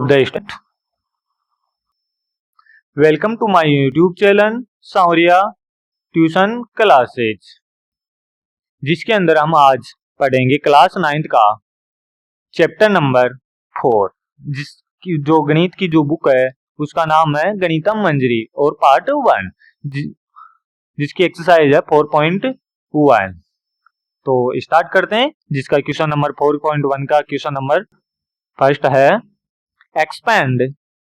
the start. Welcome to my YouTube channel सावरिया tuition classes, जिसके अंदर हम आज पढ़ेंगे क्लास 9th का चैप्टर नंबर 4, जिसकी जो गणित की जो बुक है उसका नाम है गणितम मंजरी और पार्ट 1, जिसकी एक्सरसाइज है 4.1। तो स्टार्ट करते हैं, जिसका क्वेश्चन नंबर 4.1 का क्वेश्चन नंबर फर्स्ट है एक्सपेंड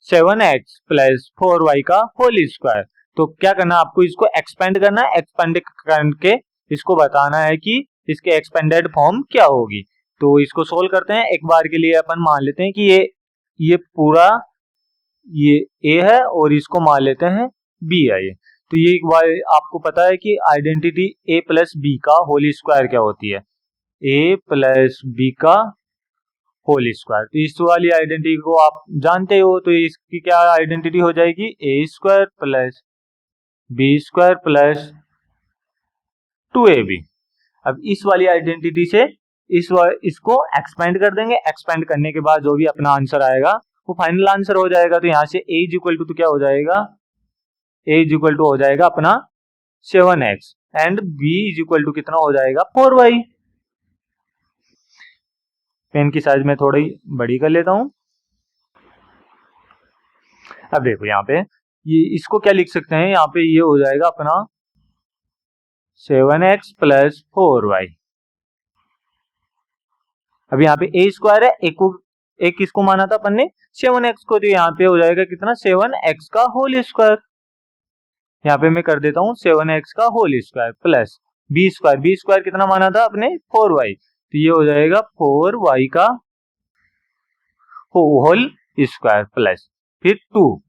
7x प्लस 4y का होल स्क्वायर। तो क्या करना है आपको, इसको एक्सपेंड करना है। एक्सपेंड करके इसको बताना है कि इसके एक्सपेंडेड फॉर्म क्या होगी। तो इसको सोल्व करते हैं। एक बार के लिए अपन मान लेते हैं कि ये पूरा ये a है और इसको मान लेते हैं b है ये। तो ये एक बार आपको पता है कि आइडेंटिटी a प्लस b का होल स्क्वायर क्या होती है, a प्लस b का होल स्क्वायर। तो इस वाली आइडेंटिटी को आप जानते हो, तो इसकी क्या आइडेंटिटी हो जाएगी, a square plus B square plus 2ab। अब इस वाली आइडेंटिटी से इसको एक्सपेंड कर देंगे। एक्सपेंड करने के बाद जो भी अपना आंसर आएगा वो फाइनल आंसर हो जाएगा। तो यहाँ से a इज इक्वल टू तो क्या हो जाएगा, a इज इक्वल टू हो जाएगा अपना 7x and b is equal to कितना हो जाएगा 4y। पेन की साइज में थोड़ी बड़ी कर लेता हूं। अब देखो यहाँ पे ये इसको क्या लिख सकते हैं, यहाँ पे ये हो जाएगा अपना 7x प्लस 4y। अब यहाँ पे a स्क्वायर है, एक किसको माना था अपन ने 7x को, तो यहाँ पे हो जाएगा कितना 7x का होल स्क्वायर। यहाँ पे मैं कर देता हूँ 7x का whole square plus b square कितना माना था अपने 4y। तो ये हो जाएगा 4y का होल स्क्वायर प्लस फिर 2,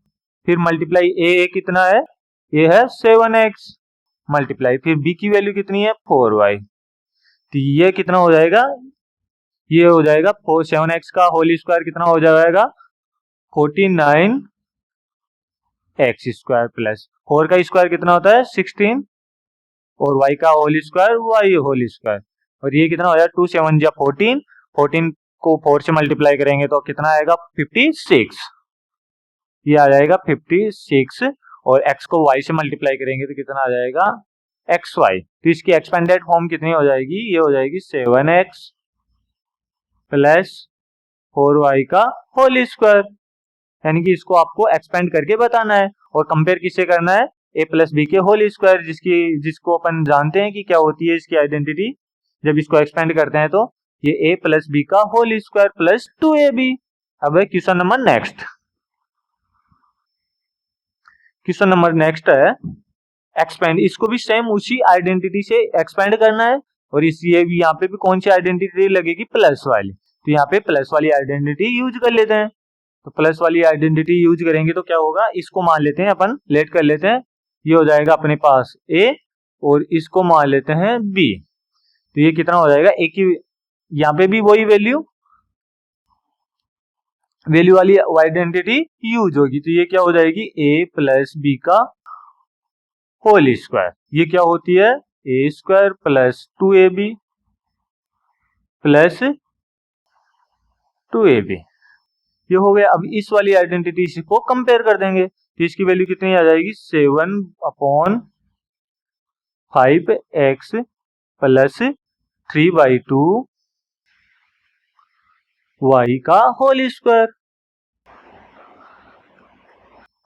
फिर मल्टीप्लाई a कितना है, ये है 7x मल्टीप्लाई फिर b की वैल्यू कितनी है 4y। तो ये कितना हो जाएगा, ये हो जाएगा 7x का होल स्क्वायर कितना हो जाएगा 49x स्क्वायर प्लस 4 का स्क्वायर कितना होता है 16 और y का whole square y whole square. और ये कितना हो जाएगा 2 7 जा 14, 14 को 4 से मल्टीप्लाई करेंगे तो कितना आएगा 56। ये आ जाएगा 56 और x को y से मल्टीप्लाई करेंगे तो कितना आ जाएगा xy। तो इसकी एक्सपेंडेड फॉर्म कितनी हो जाएगी, ये हो जाएगी 7x प्लस 4y का होल स्क्वायर। यानी कि इसको आपको एक्सपेंड करके बताना है और कंपेयर किससे करना है, a प्लस बी के होल स्क्वायर, जिसको अपन जानते हैं कि क्या होती है इसकी आइडेंटिटी। जब इसको एक्सपेंड करते हैं तो ये a प्लस बी का होल स्क्वायर प्लस 2ab। अब है question number next. Question number next है एक्सपेंड, इसको भी सेम उसी आइडेंटिटी से एक्सपेंड करना है और ये भी यहाँ पे भी कौन सी आइडेंटिटी लगेगी, प्लस वाली। तो यहाँ पे प्लस वाली आइडेंटिटी यूज कर लेते हैं। तो प्लस वाली आइडेंटिटी यूज करेंगे तो क्या होगा, इसको मान लेते हैं अपन, लेट कर लेते हैं। ये हो जाएगा अपने पास a और इसको मान लेते हैं b। तो ये कितना हो जाएगा, एक ही यहाँ पे भी वही वैल्यू वाली आइडेंटिटी यूज होगी। तो ये क्या हो जाएगी a प्लस बी का होल स्क्वायर। ये क्या होती है a square plus 2ab plus 2ab। ये हो गया। अब इस वाली आइडेंटिटी को कंपेयर कर देंगे तो इसकी वैल्यू कितनी आ जाएगी 7/5x प्लस 3/2 y का होल स्क्वायर।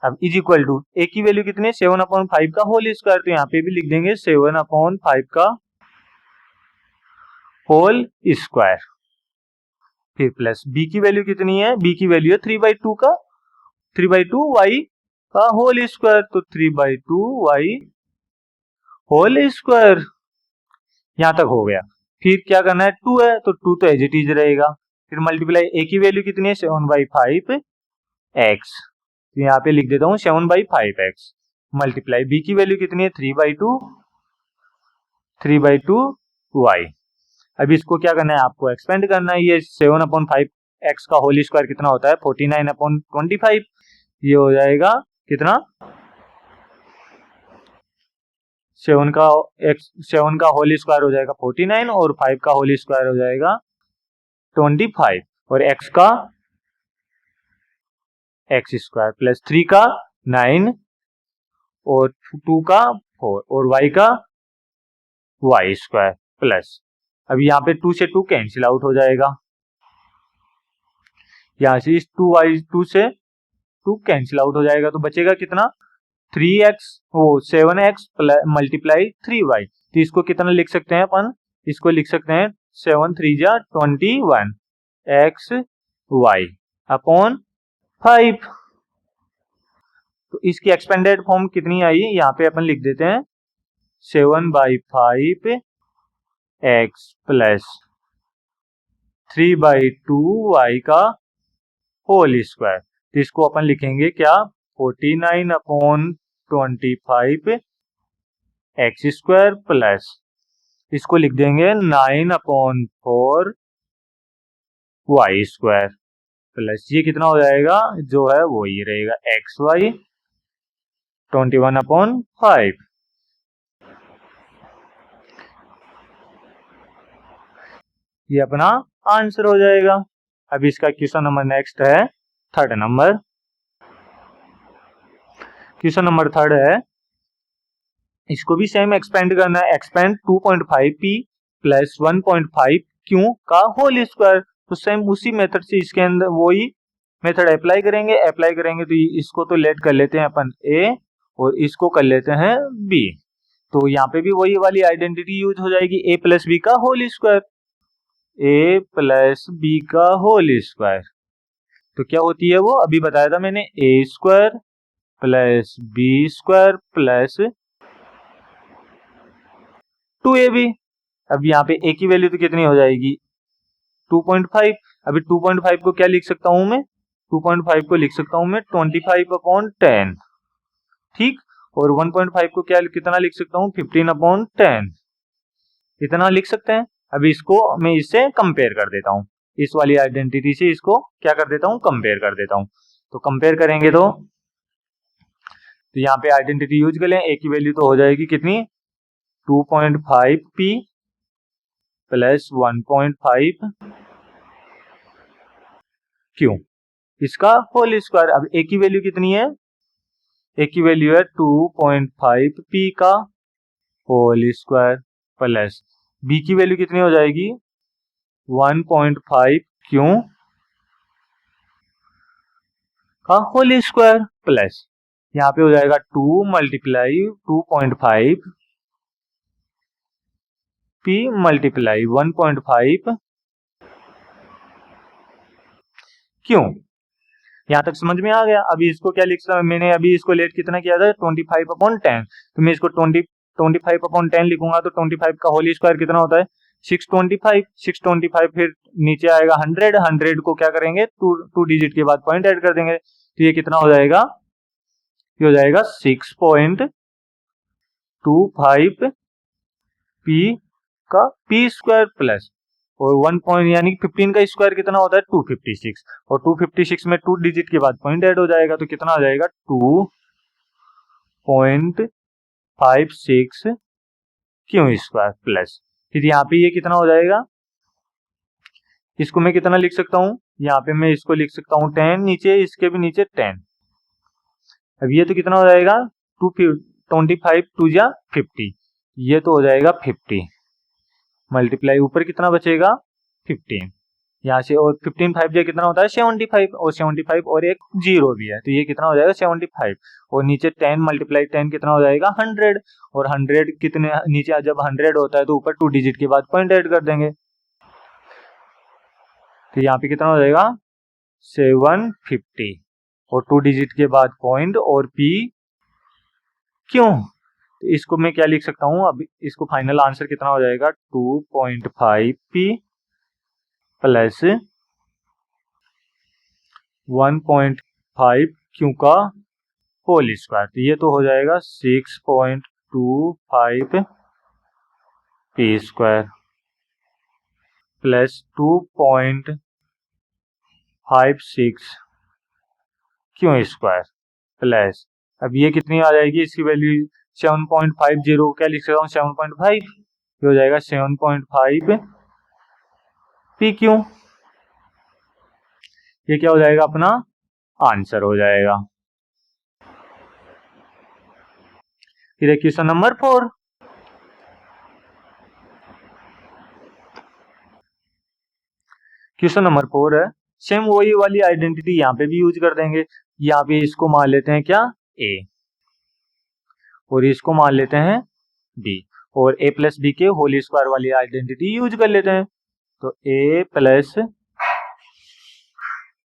अब इज इक्वल टू a की वैल्यू कितनी है 7/5 का होल स्क्वायर। तो यहाँ पे भी लिख देंगे 7/5 का होल स्क्वायर। फिर प्लस b की वैल्यू कितनी है, b की वैल्यू है 3/2 का 3/2 y का होल स्क्वायर। तो 3/2 y होल स्क्वायर यहां तक हो गया। फिर क्या करना है 2 है तो 2 तो एज इट इज रहेगा। फिर मल्टीप्लाई a की वैल्यू कितनी है 7/5x। तो यहाँ पे लिख देता हूँ 7/5x मल्टीप्लाई b की वैल्यू कितनी है 3/2 y। अब इसको क्या करना है, आपको एक्सपेंड करना है। ये 7/5x का होल स्क्वायर कितना होता है 49/25। ये हो जाएगा कितना 7 का होल स्क्वायर हो जाएगा 49 और 5 का होल स्क्वायर हो जाएगा 25 और x का एक्स स्क्वायर प्लस 3 का 9 और 2 का 4 और y का वाई स्क्वायर प्लस, अब यहाँ पे 2 से 2 कैंसिल आउट हो जाएगा, यहाँ से इस 2 से 2 कैंसिल आउट हो जाएगा, तो बचेगा कितना 3x वो 7x मल्टीप्लाई 3y। तो इसको कितना लिख सकते हैं अपन, इसको लिख सकते हैं 7 3 जा 21 x y अपॉन 5। तो इसकी एक्सपेंडेड फॉर्म कितनी आई, यहाँ पे अपन लिख देते हैं 7/5 x प्लस 3/2 y का होल स्क्वायर। तो इसको अपन लिखेंगे क्या 49/25 एक्स स्क्वायर प्लस, इसको लिख देंगे 9/4 वाई स्क्वायर प्लस, ये कितना हो जाएगा जो है वो ये रहेगा एक्स वाई 21/5। ये अपना आंसर हो जाएगा। अब इसका क्वेश्चन नंबर नेक्स्ट है third number. Question number third है, इसको भी सेम एक्सपेंड करना है, एक्सपेंड 2.5p प्लस 1.5q का होल स्क्वायर। तो सेम उसी मेथड से इसके अंदर वही मेथड अप्लाई करेंगे तो इसको तो लेट कर लेते हैं अपन a और इसको कर लेते हैं b। तो यहाँ पे भी वही वाली आइडेंटिटी यूज हो जाएगी, a प्लस बी का whole square, a plus B का होल स्क्वायर। तो क्या होती है वो अभी बताया था मैंने, a square plus B square plus 2ab। अब यहाँ पे a की वैल्यू तो कितनी हो जाएगी 2.5। अभी 2.5 को क्या लिख सकता हूं मैं, 2.5 को लिख सकता हूं मैं 25/10, ठीक। और 1.5 को क्या कितना लिख सकता हूं 15/10, इतना लिख सकते हैं। अभी इसको मैं इससे कंपेयर कर देता हूं, इस वाली आइडेंटिटी से इसको क्या कर देता हूं कंपेयर कर देता हूं। तो कंपेयर करेंगे तो यहाँ पे आइडेंटिटी यूज कर लें, a की वैल्यू तो हो जाएगी कितनी 2.5p प्लस 1.5q इसका होल स्क्वायर। अब a की वैल्यू कितनी है, a की वैल्यू है 2.5p का होल स्क्वायर प्लस b की वैल्यू कितनी हो जाएगी 1.5q का होल स्क्वायर प्लस, यहाँ पे हो जाएगा 2 मल्टीप्लाई 2.5 p मल्टीप्लाई 1.5 क्यों, यहां तक समझ में आ गया। अभी इसको क्या लिख सकता, मैंने अभी इसको लेट कितना किया था 25/10, तो मैं इसको 25/10 लिखूंगा तो 25 का होल स्क्वायर कितना होता है 625 फिर नीचे आएगा 100 को क्या करेंगे 2 डिजिट के बाद पॉइंट ऐड कर देंगे, तो ये कितना हो जाएगा, ये हो जाएगा 6.25 p का p स्क्वायर प्लस और 1 पॉइंट यानी 15 का स्क्वायर कितना होता है 256 और 256 में 2 डिजिट के बाद पॉइंट ऐड हो जाएगा, तो कितना हो जाएगा 2.56 क्यू स्क्वायर प्लस, फिर यहाँ पे ये कितना हो जाएगा, इसको मैं कितना लिख सकता हूँ, यहाँ पे मैं इसको लिख सकता हूँ 10, नीचे इसके भी नीचे 10। अब ये तो कितना हो जाएगा 25 2 जा 50, ये तो हो जाएगा 50 मल्टीप्लाई ऊपर कितना बचेगा 15 यहाँ से, और 15 5 जा कितना होता है 75 और 75 और एक जीरो भी है, तो ये कितना हो जाएगा 75 और नीचे 10 मल्टीप्लाई 10 कितना हो जाएगा 100 और 100 कितने नीचे जब 100 होता है तो ऊपर 2 डिजिट के बाद पॉइंट ऐड कर देंगे, तो यहाँ पे कितना हो जाएगा 750 और 2 डिजिट के बाद पॉइंट और p क्यों, तो इसको मैं क्या लिख सकता हूँ, अब इसको फाइनल आंसर कितना हो जाएगा 2.5p प्लस 1.5q का होल स्क्वायर, तो ये तो हो जाएगा 6.25p square plus 2.56q square plus, अब ये कितनी आ जाएगी इसकी वैल्यू 7.50 को क्या लिख सकता हूँ 7.5, ये हो जाएगा 7.5 पी क्यू, ये क्या हो जाएगा अपना आंसर हो जाएगा। फिर क्वेश्चन नंबर 4। क्वेश्चन नंबर 4 है, सेम वही वाली आइडेंटिटी यहाँ पे भी यूज कर देंगे। यहाँ पे इसको मान लेते हैं क्या, ए, और इसको मान लेते हैं बी, और ए प्लस बी के होल स्क्वायर वाली आइडेंटिटी यूज कर लेते हैं। तो ए प्लस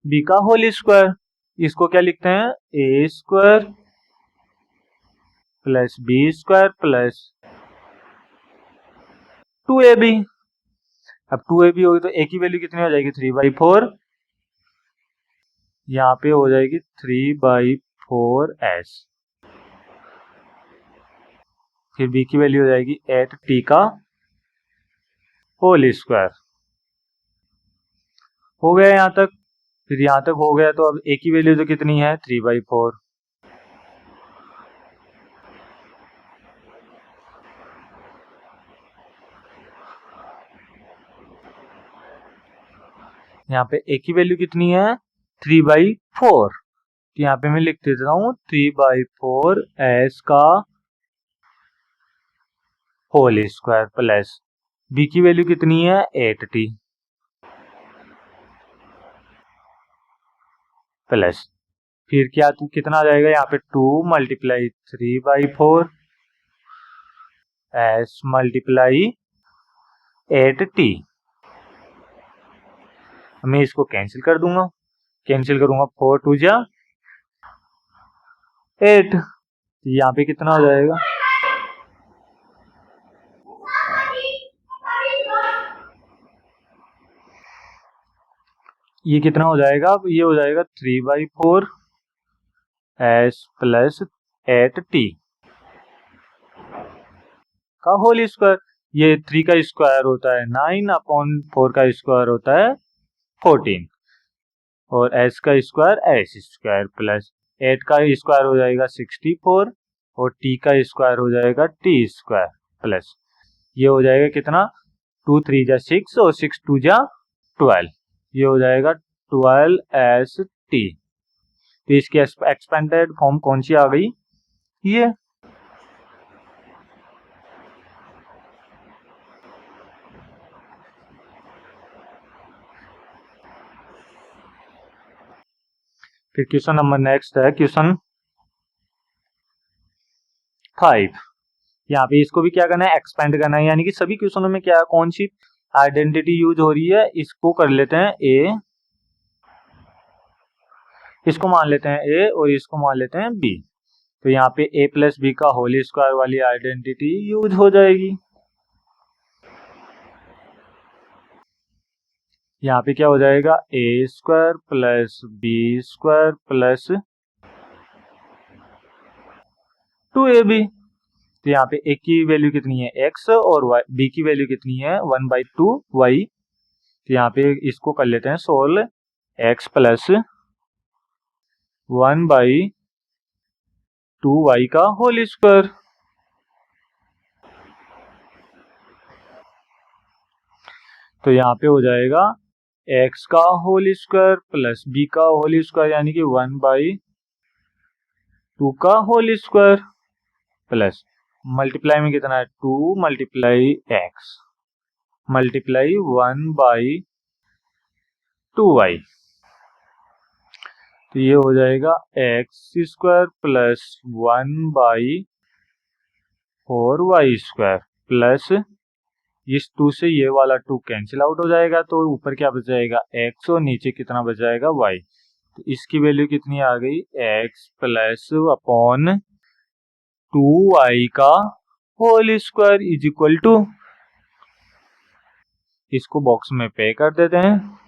बी का होल स्क्वायर, इसको क्या लिखते हैं, a square plus B square plus 2ab। अब 2ab होगी तो ए की वैल्यू कितनी हो जाएगी, 3/4, यहाँ पे हो जाएगी 3/4s। फिर बी की वैल्यू हो जाएगी 8t का होल स्क्वायर। हो गया यहाँ तक। फिर यहाँ तक हो गया, तो अब ए की वैल्यू तो कितनी है, 3/4। यहाँ पे ए की वैल्यू कितनी है, 3/4। तो यहाँ पे मैं लिख देता हूँ 3/4s का होल स्क्वायर प्लस बी की वैल्यू कितनी है, 8t प्लस, फिर क्या कितना आ जाएगा यहाँ पे, 2 × 3/4 s × 8t। मैं इसको कैंसिल कर दूंगा, कैंसिल करूंगा, 4 2 जा 8, यहाँ पे कितना हो जाएगा, ये कितना हो जाएगा, ये हो जाएगा 3/4 s प्लस 8t का होल स्क्वायर। ये 3 का स्क्वायर होता है 9/4 का स्क्वायर होता है 14, और s का स्क्वायर s स्क्वायर प्लस 8 का स्क्वायर हो जाएगा 64, और t का स्क्वायर हो जाएगा t स्क्वायर प्लस, ये हो जाएगा कितना, 2 3 जा 6 और 6 2 जा 12, ये हो जाएगा 12st। तो इसकी एक्सपेंडेड फॉर्म कौन सी आ गई, ये। फिर क्वेश्चन नंबर नेक्स्ट है, क्वेश्चन 5। यहाँ पे इसको भी क्या करना है, एक्सपेंड करना है, यानी कि सभी क्वेश्चनों में क्या कौन सी आइडेंटिटी यूज हो रही है, इसको कर लेते हैं ए, इसको मान लेते हैं ए और इसको मान लेते हैं बी। तो यहाँ पे ए प्लस बी का होल स्क्वायर वाली आइडेंटिटी यूज हो जाएगी। यहाँ पे क्या हो जाएगा, a square plus B square plus 2ab। तो यहाँ पे ए की वैल्यू कितनी है, x, और बी की वैल्यू कितनी है, 1/2y। तो यहाँ पे इसको कर लेते हैं सोल्व, x प्लस 1/2y का होल स्क्वायर। तो यहाँ पे हो जाएगा x का होल स्क्वायर प्लस b का होल स्क्वायर, यानी कि 1/2 का होल स्क्वायर प्लस मल्टीप्लाई में कितना है, 2 × x मल्टीप्लाई 1/2y। तो ये हो जाएगा x² प्लस 1/4y² प्लस इस 2 से ये वाला 2 कैंसिल आउट हो जाएगा, तो ऊपर क्या बच जाएगा, x, और नीचे कितना बच जाएगा, y। तो इसकी वैल्यू कितनी आ गई, x प्लस अपॉन 2y का whole square is equal to, इसको बॉक्स में पे कर देते हैं।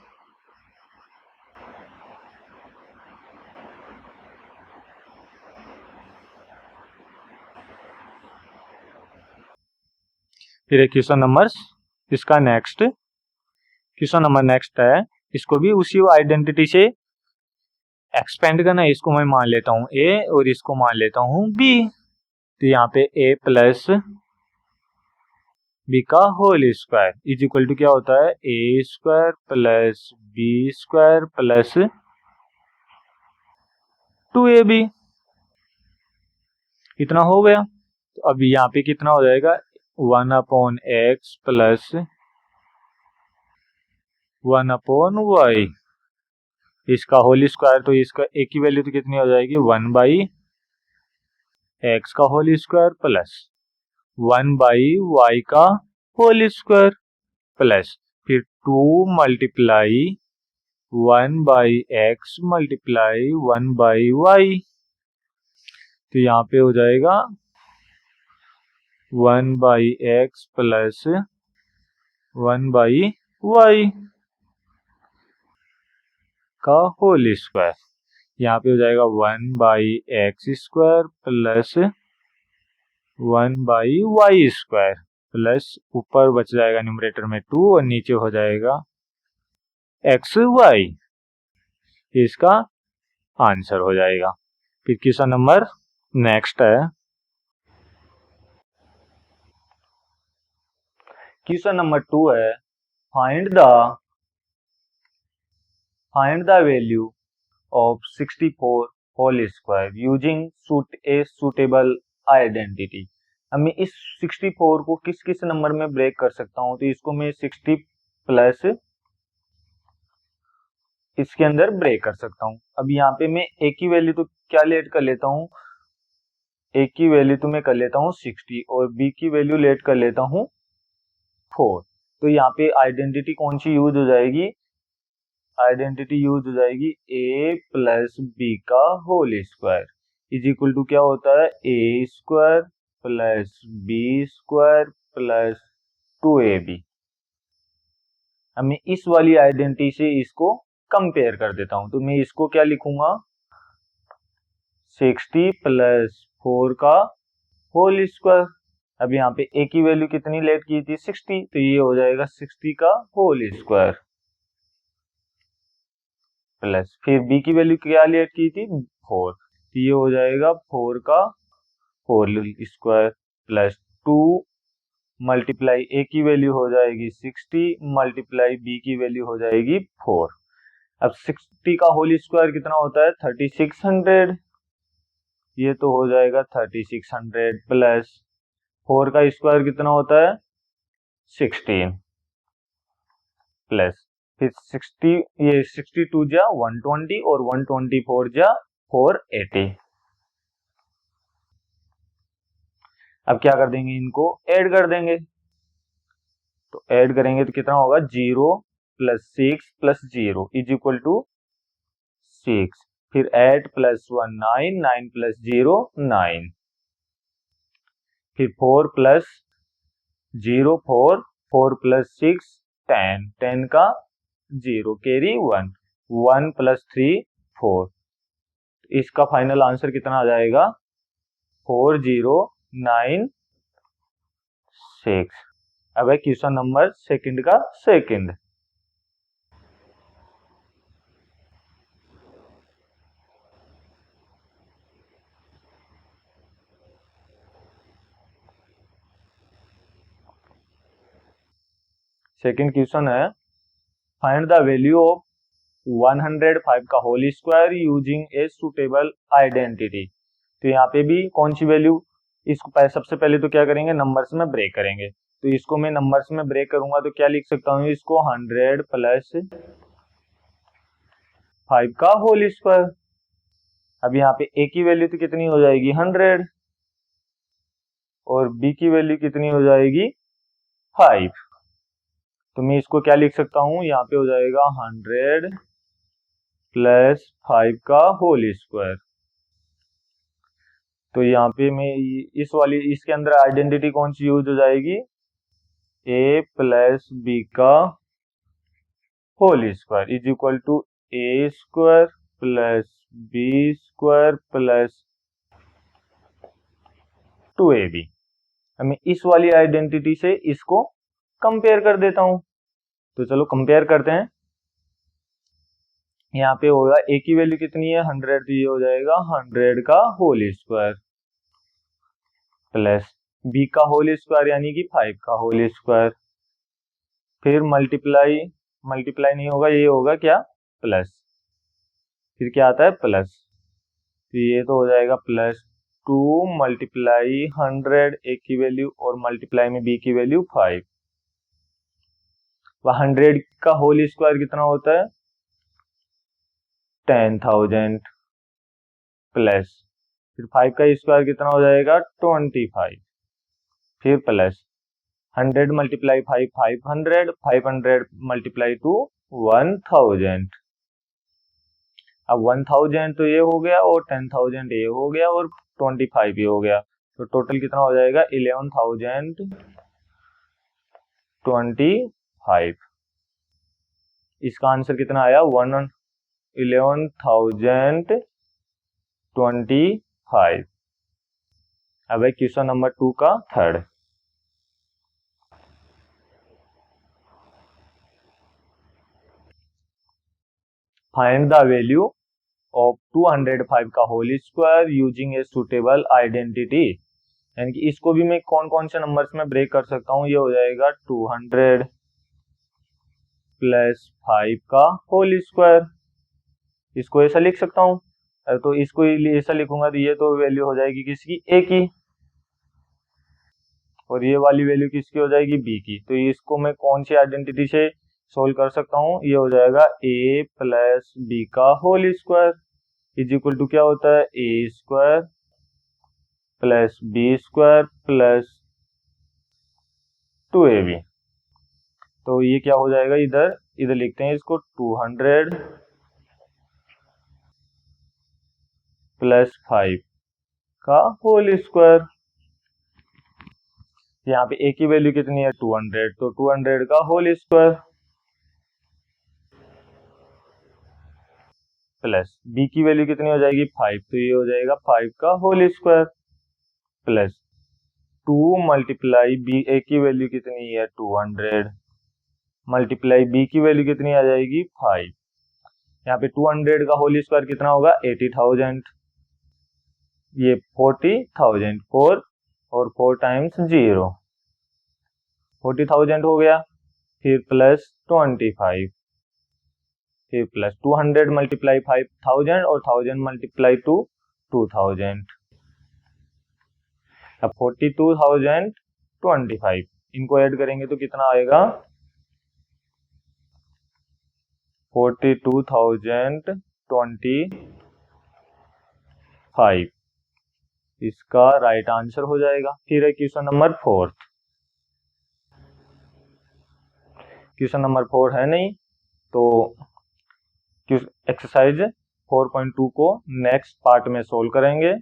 फिर एक क्वेश्चन नंबर, इसका नेक्स्ट क्वेश्चन नंबर नेक्स्ट है, इसको भी उसी आइडेंटिटी से एक्सपेंड करना है। इसको मैं मान लेता हूँ ए और इसको मान लेता हूँ बी। तो यहाँ पे ए प्लस बी का whole square is equal to क्या होता है, a square plus B square plus 2ab। इतना हो गया। तो अब यहाँ पे कितना हो जाएगा 1/x प्लस 1/y, इसका होल स्क्वायर। तो इसका एक की वैल्यू तो कितनी हो जाएगी 1/x का होल स्क्वायर प्लस 1/y का होल स्क्वायर प्लस फिर 2 मल्टीप्लाई 1/x मल्टीप्लाई 1/y। तो यहाँ पे हो जाएगा 1/x प्लस 1/y का होल स्क्वायर। यहाँ पे हो जाएगा 1/x square plus 1/y square plus ऊपर बच जाएगा न्यूमरेटर में 2 और नीचे हो जाएगा xy। इसका आंसर हो जाएगा। फिर क्वेश्चन नंबर नेक्स्ट है। क्वेश्चन नंबर 2 है find the value of 64 whole square using suitable identity. अब मैं इस 64 को किस किस नंबर में ब्रेक कर सकता हूं, तो इसको मैं 60 प्लस इसके अंदर ब्रेक कर सकता हूं। अब यहाँ पे मैं ए की वैल्यू तो क्या लेट कर लेता हूं, ए की वैल्यू तो मैं कर लेता हूं 60 और बी की वैल्यू लेट कर लेता हूं 4। तो यहाँ पे आइडेंटिटी कौन सी यूज हो जाएगी, आइडेंटिटी यूज हो जाएगी ए प्लस बी का whole square is equal to क्या होता है a square plus B square plus 2ab। अब मैं इस वाली आइडेंटिटी से इसको कंपेयर कर देता हूं। तो मैं इसको क्या लिखूंगा 60 प्लस 4 का होल स्क्वायर। अब यहाँ पे ए की वैल्यू कितनी लेट की थी 60, तो ये हो जाएगा 60 का होल स्क्वायर प्लस फिर बी की वैल्यू क्या लेट की थी 4, तो ये हो जाएगा 4 का होल स्क्वायर प्लस 2 मल्टीप्लाई ए की वैल्यू हो जाएगी 60 मल्टीप्लाई बी की वैल्यू हो जाएगी 4। अब 60 का होल स्क्वायर कितना होता है 3600, ये तो हो जाएगा 3600 प्लस 4 का स्क्वायर कितना होता है 16 प्लस फिर 60 ये 62 जा 120 और 124 जा 480। अब क्या कर देंगे इनको ऐड कर देंगे। तो ऐड करेंगे तो कितना होगा 0 plus 6 plus 0 is equal to 6। फिर 8 प्लस 1 9, 9 प्लस 0 9, फिर 4 प्लस 0 4, 4 प्लस 6 10, 10 का 0 कैरी 1, 1 प्लस 3 4। इसका फाइनल आंसर कितना आ जाएगा 4096। अब है क्वेश्चन नंबर सेकंड का सेकंड। सेकंड क्वेश्चन है फाइंड द वैल्यू ऑफ 105 का whole square using a suitable identity. तो यहाँ पे भी कौन सी वैल्यू, इसको सबसे पहले तो क्या करेंगे नंबर्स में ब्रेक करेंगे। तो इसको मैं नंबर्स में ब्रेक करूंगा तो क्या लिख सकता हूँ इसको 100 प्लस 5 का होल स्क्वायर। अब यहाँ पे ए की वैल्यू तो कितनी हो जाएगी 100 और बी की वैल्यू कितनी हो जाएगी 5। तो मैं इसको क्या लिख सकता हूँ यहाँ पे हो जाएगा 100 प्लस 5 का होल स्क्वायर। तो यहाँ पे मैं इस वाली इसके अंदर आइडेंटिटी कौन सी यूज हो जाएगी ए प्लस बी का whole square is equal to a square plus B square plus 2ab। मैं इस वाली आइडेंटिटी से इसको कंपेयर कर देता हूं। तो चलो कंपेयर करते हैं। यहाँ पे होगा ए की वैल्यू कितनी है 100, तो ये हो जाएगा 100 का होल स्क्वायर प्लस बी का होल स्क्वायर यानी कि 5 का होल स्क्वायर, फिर मल्टीप्लाई नहीं होगा, ये होगा क्या प्लस, फिर क्या आता है प्लस तो ये तो हो जाएगा +2 मल्टीप्लाई 100 ए की वैल्यू और मल्टीप्लाई में बी की वैल्यू 5। 100 का होल स्क्वायर कितना होता है 10,000 प्लस फिर 5 का स्क्वायर कितना हो जाएगा 25 फिर प्लस 100 मल्टीप्लाई 5 500 500 मल्टीप्लाई टू 1000। अब 1000 तो ये हो गया और 10,000 ये हो गया और 25 ये हो गया, तो टोटल कितना हो जाएगा 11,025। इसका आंसर कितना आया 11,025। अब है क्वेश्चन नंबर 2 का third. Find the value of 205 का whole square using a suitable identity. यानी कि इसको भी मैं कौन कौन से नंबर्स में ब्रेक कर सकता हूँ, ये हो जाएगा 200 प्लस 5 का होल स्क्वायर। इसको ऐसा लिख सकता हूँ, तो इसको ऐसा लिखूंगा तो ये तो वैल्यू हो जाएगी किसकी ए की और ये वाली वैल्यू किसकी हो जाएगी बी की। तो इसको मैं कौन सी आइडेंटिटी से सोल्व कर सकता हूँ, ये हो जाएगा a प्लस बी का whole square is equal to क्या होता है a square plus B square plus 2ab। तो ये क्या हो जाएगा इधर लिखते हैं इसको 200 प्लस 5 का होल स्क्वायर। यहाँ पे a की वैल्यू कितनी है 200, तो 200 का होल स्क्वायर प्लस b की वैल्यू कितनी हो जाएगी 5, तो ये हो जाएगा 5 का whole square plus 2 multiply b a की वैल्यू कितनी है 200 मल्टीप्लाई बी की वैल्यू कितनी आ जाएगी 5। यहाँ पे 200 का होल स्क्वायर कितना होगा 80,000, ये 40,000 4 और 4 टाइम्स 0 40,000 हो गया। फिर प्लस 25 फिर प्लस 200 मल्टीप्लाई 5,000 और 1000 मल्टीप्लाई टू 2000। अब 42,025 इनको ऐड करेंगे तो कितना आएगा 42,025। इसका राइट आंसर हो जाएगा। फिर है क्वेश्चन नंबर 4। क्वेश्चन नंबर 4 है नहीं तो एक्सरसाइज 4.2 को नेक्स्ट पार्ट में सोल्व करेंगे।